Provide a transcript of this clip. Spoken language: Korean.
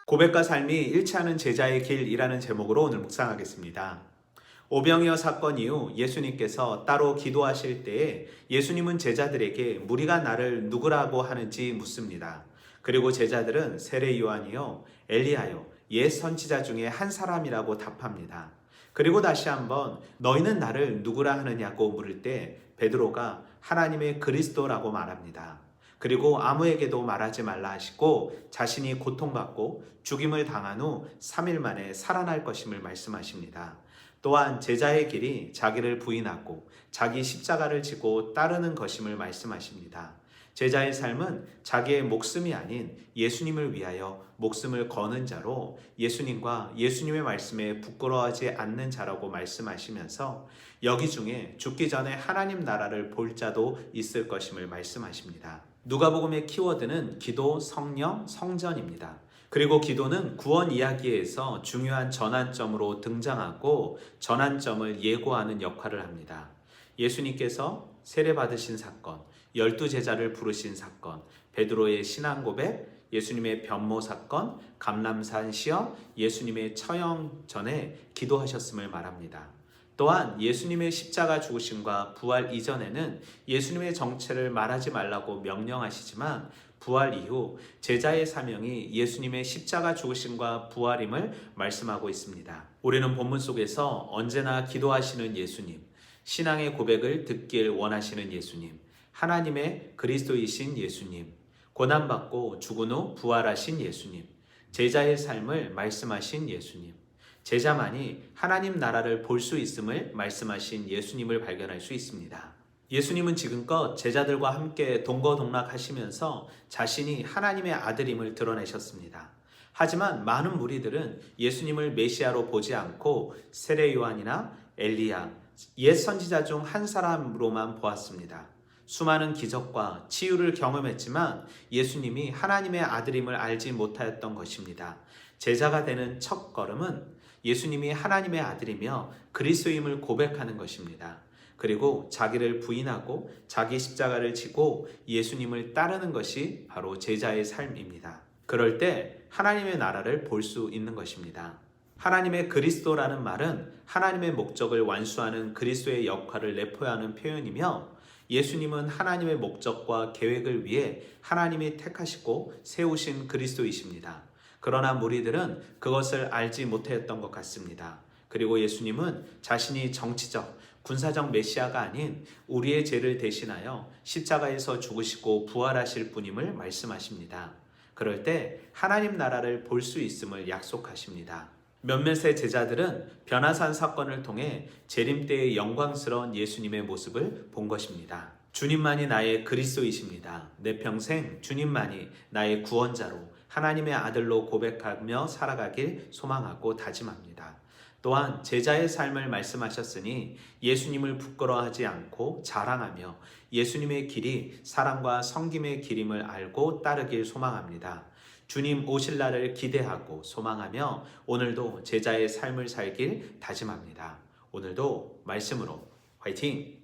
고백과 삶이 일치하는 제자의 길이라는 제목으로 오늘 묵상하겠습니다. 오병이어 사건 이후 예수님께서 따로 기도하실 때에 예수님은 제자들에게 무리가 나를 누구라고 하는지 묻습니다. 그리고 제자들은 세례 요한이요, 엘리야요, 옛 선지자 중에 한 사람이라고 답합니다. 그리고 다시 한번 너희는 나를 누구라 하느냐고 물을 때 베드로가 하나님의 그리스도라고 말합니다. 그리고 아무에게도 말하지 말라 하시고 자신이 고통받고 죽임을 당한 후 3일 만에 살아날 것임을 말씀하십니다. 또한 제자의 길이 자기를 부인하고 자기 십자가를 지고 따르는 것임을 말씀하십니다. 제자의 삶은 자기의 목숨이 아닌 예수님을 위하여 목숨을 거는 자로 예수님과 예수님의 말씀에 부끄러워하지 않는 자라고 말씀하시면서 여기 중에 죽기 전에 하나님 나라를 볼 자도 있을 것임을 말씀하십니다. 누가복음의 키워드는 기도, 성령, 성전입니다. 그리고 기도는 구원 이야기에서 중요한 전환점으로 등장하고 전환점을 예고하는 역할을 합니다. 예수님께서 세례받으신 사건, 12제자를 부르신 사건, 베드로의 신앙 고백, 예수님의 변모 사건, 감람산 시험, 예수님의 처형 전에 기도하셨음을 말합니다. 또한 예수님의 십자가 죽으심과 부활 이전에는 예수님의 정체를 말하지 말라고 명령하시지만 부활 이후 제자의 사명이 예수님의 십자가 죽으심과 부활임을 말씀하고 있습니다. 우리는 본문 속에서 언제나 기도하시는 예수님, 신앙의 고백을 듣길 원하시는 예수님, 하나님의 그리스도이신 예수님, 고난받고 죽은 후 부활하신 예수님, 제자의 삶을 말씀하신 예수님, 제자만이 하나님 나라를 볼 수 있음을 말씀하신 예수님을 발견할 수 있습니다. 예수님은 지금껏 제자들과 함께 동거동락하시면서 자신이 하나님의 아들임을 드러내셨습니다. 하지만 많은 무리들은 예수님을 메시아로 보지 않고 세례 요한이나 엘리야, 옛 선지자 중 한 사람으로만 보았습니다. 수많은 기적과 치유를 경험했지만 예수님이 하나님의 아들임을 알지 못하였던 것입니다. 제자가 되는 첫 걸음은 예수님이 하나님의 아들이며 그리스도임을 고백하는 것입니다. 그리고 자기를 부인하고 자기 십자가를 지고 예수님을 따르는 것이 바로 제자의 삶입니다. 그럴 때 하나님의 나라를 볼 수 있는 것입니다. 하나님의 그리스도라는 말은 하나님의 목적을 완수하는 그리스도의 역할을 내포하는 표현이며 예수님은 하나님의 목적과 계획을 위해 하나님이 택하시고 세우신 그리스도이십니다. 그러나 무리들은 그것을 알지 못했던 것 같습니다. 그리고 예수님은 자신이 정치적, 군사적 메시아가 아닌 우리의 죄를 대신하여 십자가에서 죽으시고 부활하실 분임을 말씀하십니다. 그럴 때 하나님 나라를 볼 수 있음을 약속하십니다. 몇몇의 제자들은 변화산 사건을 통해 재림 때의 영광스러운 예수님의 모습을 본 것입니다. 주님만이 나의 그리스도이십니다. 내 평생 주님만이 나의 구원자로 하나님의 아들로 고백하며 살아가길 소망하고 다짐합니다. 또한 제자의 삶을 말씀하셨으니 예수님을 부끄러워하지 않고 자랑하며 예수님의 길이 사랑과 섬김의 길임을 알고 따르길 소망합니다. 주님 오실 날을 기대하고 소망하며 오늘도 제자의 삶을 살길 다짐합니다. 오늘도 말씀으로 화이팅!